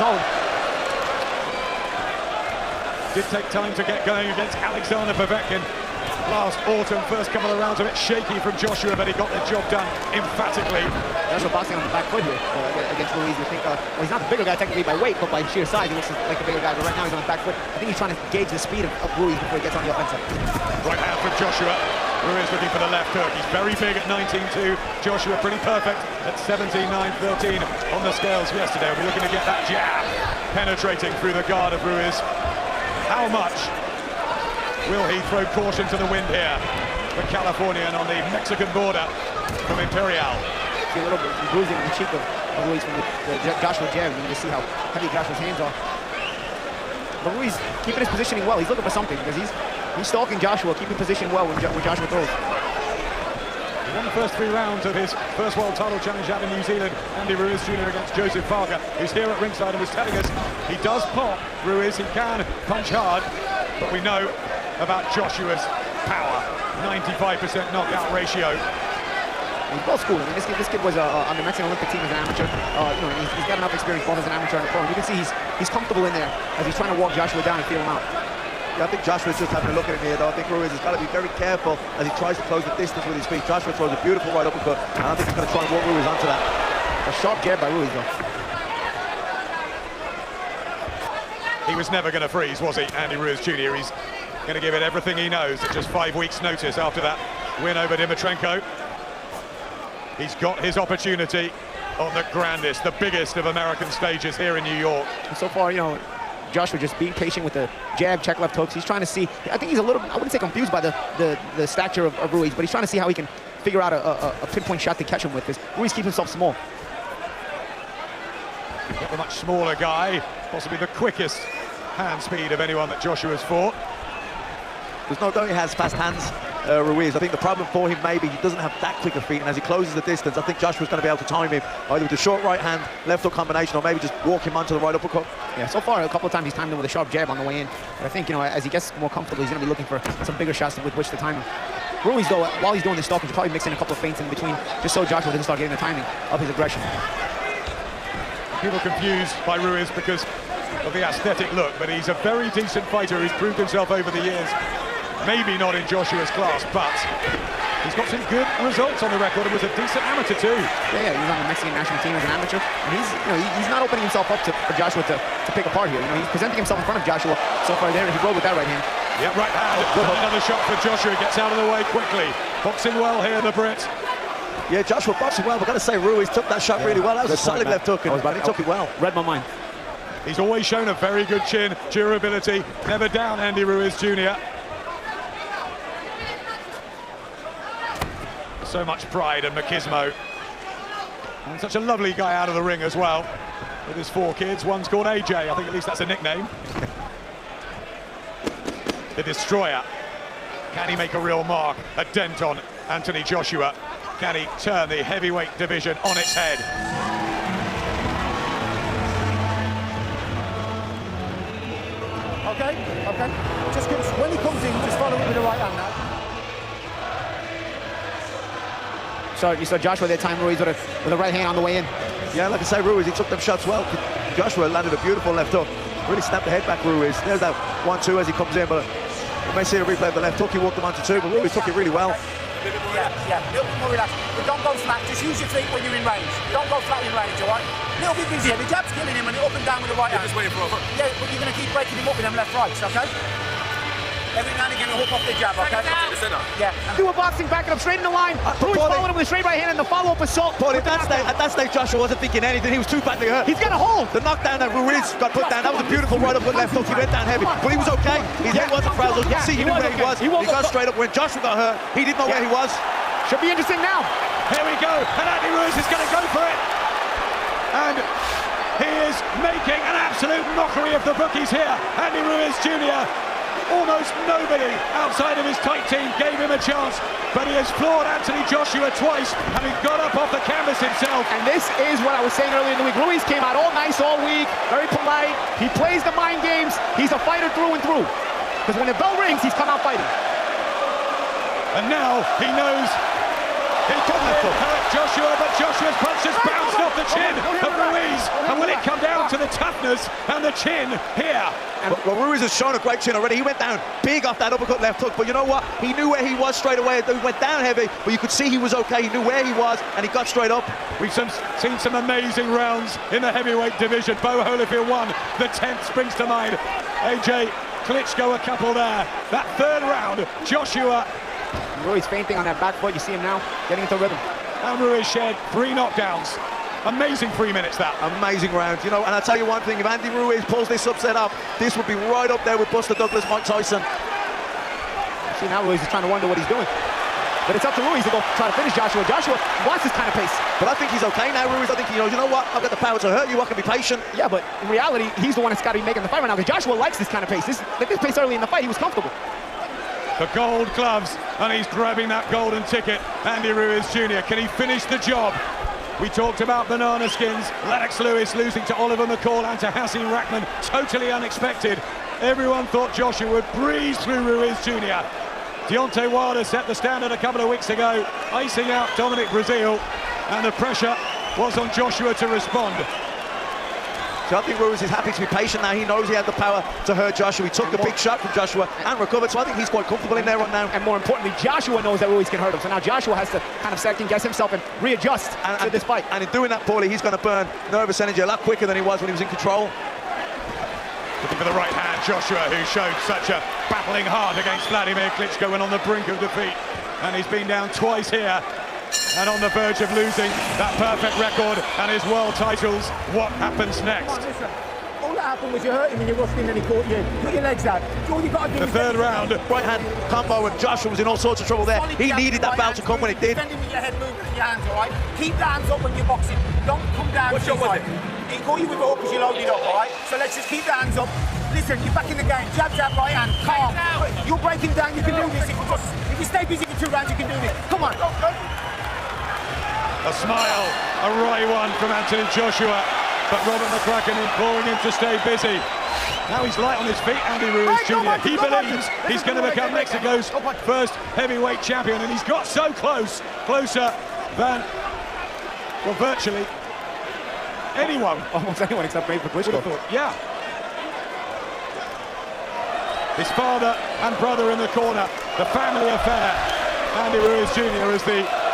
own. Did take time to get going against Alexander Povetkin last autumn. First couple of rounds a bit shaky from Joshua, but he got the job done emphatically. Joshua boxing on the back foot here against Ruiz. You think, well, he's not the bigger guy technically by weight, but by sheer size, he looks like the bigger guy. But right now he's on the back foot. I think he's trying to gauge the speed of Ruiz before he gets on the offensive. Right hand from Joshua. Ruiz looking for the left hook. He's very big at 19-2. Joshua pretty perfect at 17-9-13 on the scales yesterday. We'll be looking to get that jab penetrating through the guard of Ruiz. How much will he throw caution to the wind here? The Californian on the Mexican border from Imperial. See a little bit bruising in the cheek of Ruiz from the Joshua jab. You can just see how heavy Joshua's hands are. But Ruiz keeping his positioning well. He's looking for something because he's stalking Joshua, keeping position well when Joshua throws. He won the first 3 rounds of his first world title challenge out in New Zealand. Andy Ruiz Jr against Joseph Parker, who's here at ringside and was telling us he does pop Ruiz, he can punch hard, but we know about Joshua's power. 95% knockout ratio. He's both school. I mean, this kid was on the Mexican Olympic team as an amateur. You know, he's got enough experience both as an amateur and a pro. And you can see he's comfortable in there as he's trying to walk Joshua down and feel him out. Yeah, I think Joshua's just having a look at it here, though. I think Ruiz has got to be very careful as he tries to close the distance with his feet. Joshua throws a beautiful right uppercut, and I think he's going to try and walk Ruiz onto that. A sharp jab by Ruiz, though. He was never going to freeze, was he, Andy Ruiz Jr? He's going to give it everything he knows at just 5 weeks' notice after that win over Dimitrenko. He's got his opportunity on the grandest, the biggest of American stages here in New York. And so far, you know, Joshua just being patient with the jab, check left hooks. He's trying to see, I think he's a little, I wouldn't say confused by the stature of Ruiz, but he's trying to see how he can figure out a pinpoint shot to catch him with, because Ruiz keeps himself small. Got the much smaller guy, possibly the quickest hand speed of anyone that Joshua's fought. There's no doubt he has fast hands, Ruiz. I think the problem for him, maybe he doesn't have that quicker feet, and as he closes the distance, I think Joshua's going to be able to time him either with the short right hand, left hook combination, or maybe just walk him onto the right uppercut. Yeah, so far a couple of times he's timed him with a sharp jab on the way in. But I think, you know, as he gets more comfortable, he's going to be looking for some bigger shots with which to time him. Ruiz, though, while he's doing this stalking, he's probably mixing a couple of feints in between, just so Joshua doesn't start getting the timing of his aggression. People confused by Ruiz because of the aesthetic look, but he's a very decent fighter who's proved himself over the years. Maybe not in Joshua's class, but he's got some good results on the record and was a decent amateur too. Yeah, he's on the Mexican national team as an amateur, and he's not opening himself up for Joshua to pick apart here. You know, he's presenting himself in front of Joshua so far there, and he rolled with that right hand. Yeah, right hand. Another shot for Joshua, gets out of the way quickly. Boxing well here, the Brit. Yeah, Joshua boxing well, but I've got to say Ruiz took that shot really well. That was a solid left hook, and he took it well. Read my mind. He's always shown a very good chin, durability, never down Andy Ruiz Jr. So much pride and machismo. And such a lovely guy out of the ring as well, with his 4 kids. One's called AJ, I think at least that's a nickname. The Destroyer. Can he make a real mark, a dent on Anthony Joshua? Can he turn the heavyweight division on its head? Okay. Just when he comes in, just follow it with the right hand now. So you saw Joshua that time, Ruiz with a right hand on the way in. Yeah, like I say, Ruiz, he took them shots well. Joshua landed a beautiful left hook. Really snapped the head back, Ruiz. There's that 1-2 as he comes in, but you may see a replay of the left hook. He walked him onto 2, but Ruiz took it really well. Yeah, a little bit more relaxed. But don't go flat, just use your feet when you're in range. Don't go flat in range, all right? A little bit busy. The jab's killing him and up and down with the right hand. Just waiting for a hook. Yeah, but you're going to keep breaking him up with them left rights, okay? Every now and again, a hook off the jab, okay? Yeah. Do a boxing, back it up straight in the line. Ruiz following him with a straight right hand and the follow-up assault. But at that stage, Joshua wasn't thinking anything. He was too badly hurt. He's got a hold. The knockdown that Ruiz got put down, that was a beautiful right up with left hook. He went down heavy, but he was okay. His head wasn't frazzled. You can see he knew where he was. He got straight up. When Joshua got hurt, he didn't know where he was. Should be interesting now. Here we go, and Andy Ruiz is going to go for it. And he is making an absolute mockery of the bookies here. Andy Ruiz Jr. Almost nobody outside of his tight team gave him a chance, but he has floored Anthony Joshua twice, having got up off the canvas himself. And this is what I was saying earlier in the week. Ruiz came out all nice all week, very polite. He plays the mind games. He's a fighter through and through. Because when the bell rings, he's come out fighting. And now he knows He couldn't hurt Joshua, but Joshua's punch just bounced off the chin of Ruiz. And will it come down to the toughness and the chin here? Well, Ruiz has shown a great chin already. He went down big off that uppercut left hook, but you know what? He knew where he was straight away. He went down heavy, but you could see he was okay. He knew where he was, and he got straight up. We've seen some amazing rounds in the heavyweight division. Bo Holyfield won. The 10th springs to mind. AJ Klitschko a couple there. That third round, Joshua. Ruiz fainting on that back foot. You see him now getting into rhythm. And Ruiz shared 3 knockdowns. Amazing 3 minutes that. Amazing round, you know, and I'll tell you one thing, if Andy Ruiz pulls this upset up, this would be right up there with Buster Douglas, Mike Tyson. See, now Ruiz is trying to wonder what he's doing. But it's up to Ruiz to go try to finish Joshua. Joshua wants this kind of pace. But I think he's okay now, Ruiz. I think he knows, you know what, I've got the power to hurt you, I can be patient. Yeah, but in reality, he's the one that's got to be making the fight right now, because Joshua likes this kind of pace. This pace early in the fight, he was comfortable. The gold gloves, and he's grabbing that golden ticket. Andy Ruiz Jr. Can he finish the job? We talked about banana skins. Lennox Lewis losing to Oliver McCall and to Hasim Rahman. Totally unexpected. Everyone thought Joshua would breeze through Ruiz Jr. Deontay Wilder set the standard a couple of weeks ago, icing out Dominic Breazeale, and the pressure was on Joshua to respond. So I think Ruiz is happy to be patient now. He knows he had the power to hurt Joshua. He took the big shot from Joshua and recovered, so I think he's quite comfortable in there right now. And more importantly, Joshua knows that Ruiz can hurt him, so now Joshua has to kind of second-guess himself and readjust to this fight. And in doing that, Paulie, he's going to burn nervous energy a lot quicker than he was when he was in control. Looking for the right hand, Joshua, who showed such a battling heart against Vladimir Klitschko and on the brink of defeat. And he's been down twice here and on the verge of losing that perfect record and his world titles. What happens next? All that happened was you hurt him and you rushed in and he caught you. Put your legs out. All you got to do The third round. Right hand combo, and Joshua was in all sorts of trouble there. He needed that bout to come when it did. Defend him with your head movement and your hands, all right? Keep the hands up when you're boxing. Don't come down. What's your weapon? He caught you with a hook because you loaded up, all right? So let's just keep the hands up. Listen, you're back in the game. Jab, jab, right hand. Calm. You'll break him down. You can do this. If you stay busy for 2 rounds, you can do this. Come on. A smile, a right one from Anthony Joshua, but Robert McCracken imploring him to stay busy. Now he's light on his feet, Andy Ruiz Jr. He believes he's going to become Mexico's first heavyweight champion, and he's got so close, closer than, well, virtually anyone. Almost anyone except maybe Klitschko. Yeah. His father and brother in the corner, the family affair. Andy Ruiz Jr. as the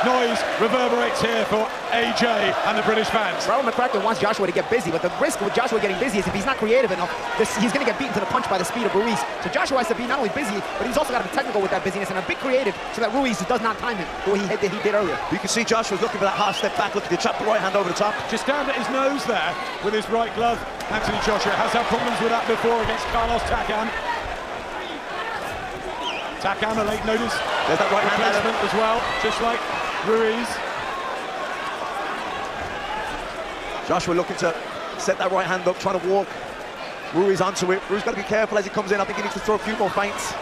noise reverberates here for AJ and the British fans. Robert McCracken wants Joshua to get busy, but the risk with Joshua getting busy is if he's not creative enough, he's going to get beaten to the punch by the speed of Ruiz. So Joshua has to be not only busy, but he's also got to be technical with that busyness and a bit creative so that Ruiz does not time him the way he did earlier. You can see Joshua's looking for that half step back, looking to trap the right hand over the top. Just down at his nose there with his right glove. Anthony Joshua has had problems with that before against Carlos Takam. Takam, a late notice. There's that right hand replacement as well, just like Ruiz. Joshua looking to set that right hand up, trying to walk Ruiz onto it. Ruiz got to be careful as he comes in. I think he needs to throw a few more feints.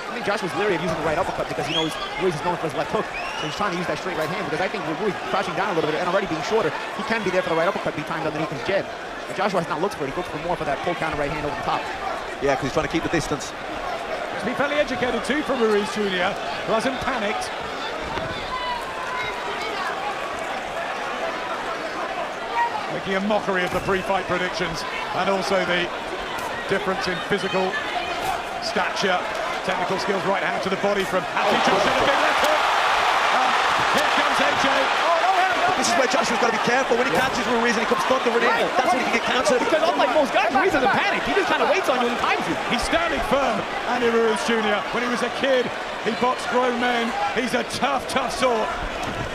I think Joshua's leery of using the right uppercut because he knows Ruiz is known for his left hook. So he's trying to use that straight right hand because I think with Ruiz crouching down a little bit and already being shorter, he can be there for the right uppercut, be timed underneath his jab. But Joshua has not looked for it. He looks for more for that pull counter right hand over the top. Yeah, because he's trying to keep the distance. To be fairly educated too from Ruiz Jr, who hasn't panicked. Making a mockery of the pre-fight predictions and also the difference in physical stature, technical skills. Right hand to the body from Anthony Joshua, a big left hook. Here comes AJ. This is where Joshua's got to be careful. When he catches Ruiz and he comes thundering in, that's when he can get countered. Because unlike most guys, Ruiz doesn't panic. He just kind of waits on you and times you. He's standing firm, Andy Ruiz Jr. When he was a kid, he boxed grown men. He's a tough, tough sort.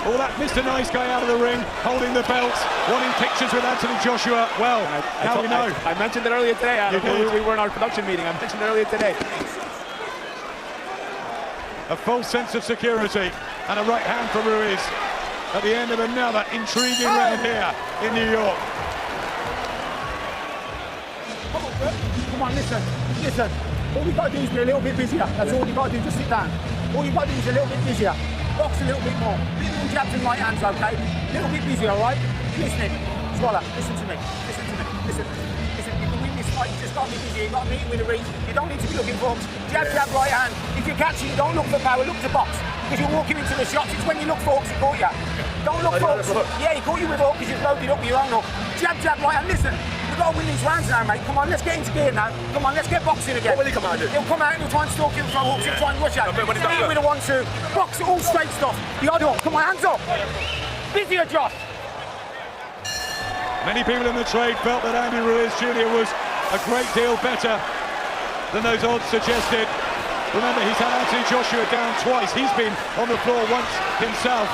All that Mr. Nice Guy out of the ring, holding the belts, wanting pictures with Anthony Joshua. Well, now we know. I mentioned it earlier today, Adam. We were in our production meeting. I mentioned it earlier today. A false sense of security and a right hand from Ruiz at the end of another intriguing round here in New York. Come on, listen. All you got to do is be a little bit busier. That's all you got to do, just sit down. All you got to do is a little bit busier. Box a little bit more. Little jabs and right hands, okay? A little bit busier, all right? Listening. Swallow. Listen to me. Listen. You can win this fight, you just got to be busy. You got to meet him with a reach. You don't need to be looking for hooks. Jab, jab, right hand. If you catch him, don't look for power, look to box. Because you're walking into the shots. It's when you look for hooks, he caught you. Don't look for hooks. Yeah, he caught you with a hook because you've loaded up with your own hook. Jab, jab, right hand. Listen, we've got to win these rounds now, mate. Come on, let's get into gear now. Come on, let's get boxing again. What will he come out and do? He'll come out and he'll try and stalk you and throw hooks. He'll try and rush out. When he's done with a 1-2. Box, all straight stuff. The odd hook. Come on, hands up. Busier, Josh. Many people in the trade felt that Andy Ruiz Jr was a great deal better than those odds suggested. Remember, he's had Anthony Joshua down twice. He's been on the floor once himself.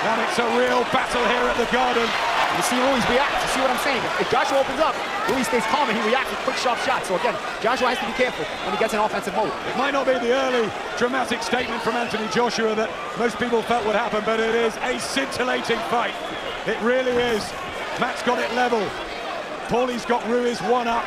And it's a real battle here at the Garden. You see Ruiz react. You see what I'm saying? If Joshua opens up, Ruiz stays calm and he reacts with quick, sharp shots. So again, Joshua has to be careful when he gets in offensive mode. It might not be the early dramatic statement from Anthony Joshua that most people felt would happen, but it is a scintillating fight. It really is. Matt's got it level. Paulie's got Ruiz one up.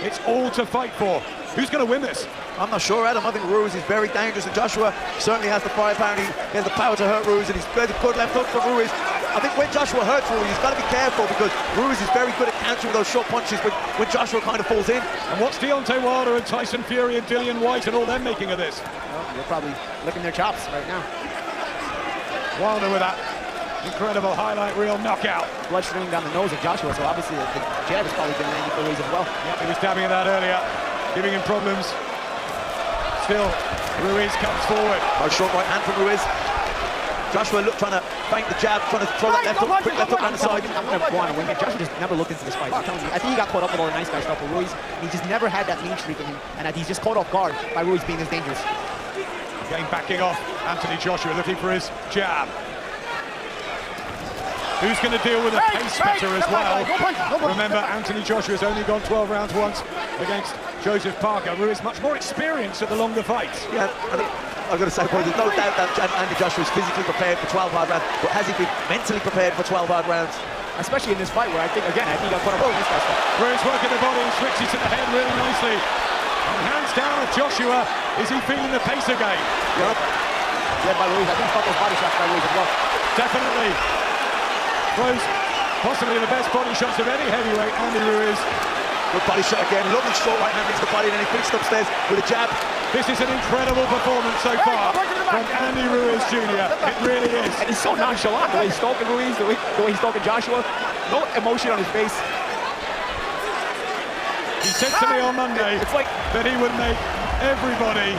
It's all to fight for. Who's going to win this? I'm not sure, Adam. I think Ruiz is very dangerous, and Joshua certainly has the firepower. He has the power to hurt Ruiz, and he's got a good left hook for Ruiz. I think when Joshua hurts Ruiz, he's got to be careful because Ruiz is very good at countering those short punches when Joshua kind of falls in. And what's Deontay Wilder and Tyson Fury and Dillian White and all them making of this? Well, they're probably licking their chops right now. Wilder with that incredible highlight reel knockout. Blood streaming down the nose of Joshua, so obviously the jab has probably been Andy Ruiz as well. Yep, he was dabbing at that earlier, giving him problems. Still, Ruiz comes forward. Nice short right hand from Ruiz. Joshua trying to bank the jab, trying to throw that left hook, quick left hook around the side. I'm going to go on a wing. Joshua just never looked into this fight. I'm telling you, I think he got caught up with all the nice guy stuff with Ruiz. He just never had that mean streak in him, and that he's just caught off guard by Ruiz being as dangerous. Again, backing off. Anthony Joshua looking for his jab. Who's going to deal with a pace setter as well? Remember, Anthony Joshua's only gone 12 rounds once against Joseph Parker. Ruiz much more experienced at the longer fights. Yeah, I've got to say, boy, there's no doubt that Andy Joshua is physically prepared for 12 hard rounds, but has he been mentally prepared for 12 hard rounds? Especially in this fight where I think he got caught up with this guy stuff. Ruiz working the body and switches to the head really nicely. And hands down at Joshua. Is he feeling the pace again? Yep. Led by Ruiz. I think he felt those body shots by Ruiz as well. Definitely. Throws possibly the best body shots of any heavyweight, Andy Ruiz. Good body shot again, lovely short right hand into the body, and then he finished upstairs with a jab. This is an incredible performance so far from Andy Ruiz Jr. It really is. And he's so nonchalant, the way he's stalking Ruiz, the way he's stalking Joshua. No emotion on his face. He said to me on Monday that he would make everybody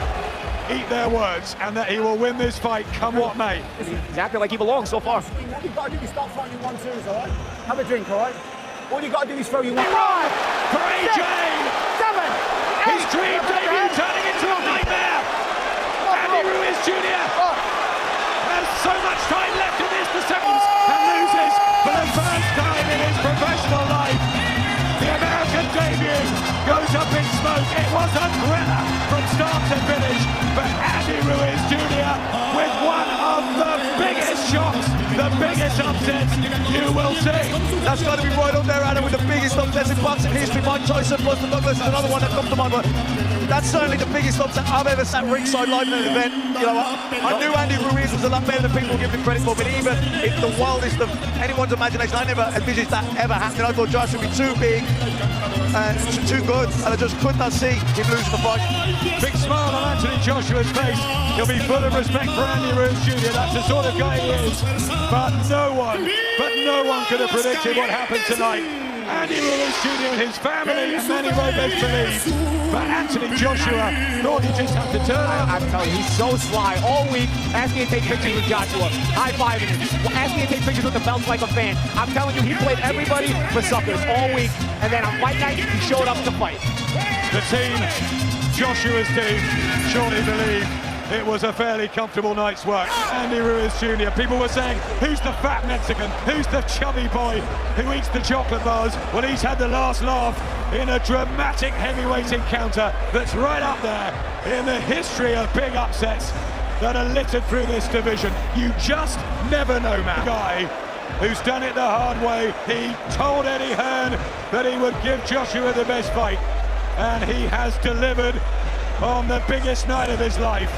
eat their words and that he will win this fight come what may. He's acting like he belongs so far. What you've got to do is start fighting 1-2s, all right? Have a drink, all right? All you've got to do is throw you 1. 5, For AJ! 7, 8, His dream debut turning into a nightmare! Andy Ruiz Jr. has so much time left in this, the seconds, and loses for the first time in his professional life. The American debut goes up in smoke. It was a thriller from start to finish, but Andy Ruiz Jr. with one of the biggest shocks, the biggest upsets you will see. That's got to be right up there, Adam, with the biggest upsets in boxing history. Mike Tyson, Buster Douglas is another one that comes to mind, but that's certainly the biggest upset I've ever sat ringside live in an event. You know, I knew Andy Ruiz was a lot better than people give him credit for, but even in the wildest of anyone's imagination, I never envisaged that ever happening. I thought Josh would be too big and too good, and I just could not see him losing the fight. Big smile on Anthony Joshua's face. He'll be full of respect for Andy Ruiz Jr. That's the sort of guy he is. But no one could have predicted what happened tonight. Andy Ruiz Jr. and his family and many Robes believed. But Anthony Joshua thought he just had to turn out. I'm telling you, he's so sly all week, asking to take pictures with Joshua, high-fiving him, asking to take pictures with the belts like a fan. I'm telling you, he played everybody for suckers all week, and then on fight night, he showed up to fight. The team, Joshua's team, surely believed it was a fairly comfortable night's work. Andy Ruiz Jr. People were saying, who's the fat Mexican? Who's the chubby boy who eats the chocolate bars? Well, he's had the last laugh in a dramatic heavyweight encounter that's right up there in the history of big upsets that are littered through this division. You just never know, man. Guy who's done it the hard way. He told Eddie Hearn that he would give Joshua the best fight, and he has delivered on the biggest night of his life.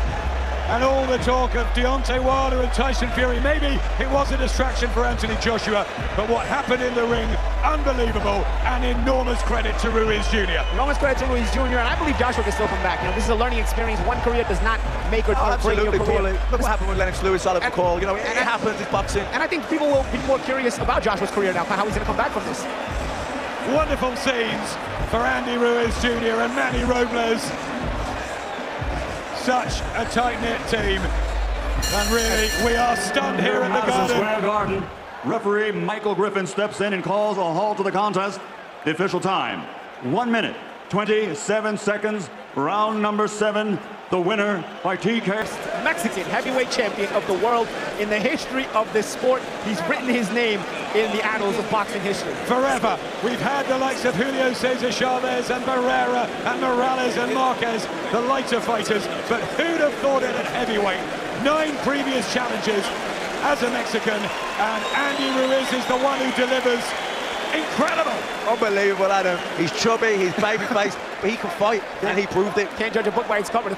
And all the talk of Deontay Wilder and Tyson Fury, maybe it was a distraction for Anthony Joshua, but what happened in the ring, unbelievable, and enormous credit to Ruiz Jr. Enormous credit to Ruiz Jr. And I believe Joshua can still come back. You know, this is a learning experience. One career does not make or break your career. Look what happened with Lennox Lewis, Oliver Call. You know, it happens, it's boxing. And I think people will be more curious about Joshua's career now, how he's going to come back from this. Wonderful scenes for Andy Ruiz Jr. and Manny Robles. Such a tight-knit team. And really, we are stunned here at the Madison Square Garden. Referee Michael Griffin steps in and calls a halt to the contest. The official time, 1 minute, 27 seconds. Round number 7. The winner by TK. Mexican heavyweight champion of the world in the history of this sport. He's written his name in the annals of boxing history. Forever. We've had the likes of Julio Cesar Chavez and Barrera and Morales and Marquez, the lighter fighters, but who'd have thought it at heavyweight? 9 previous challenges as a Mexican, and Andy Ruiz is the one who delivers. Incredible! Unbelievable, Adam. He's chubby, he's baby-faced, but he can fight, and he proved it. Can't judge a book by its cover.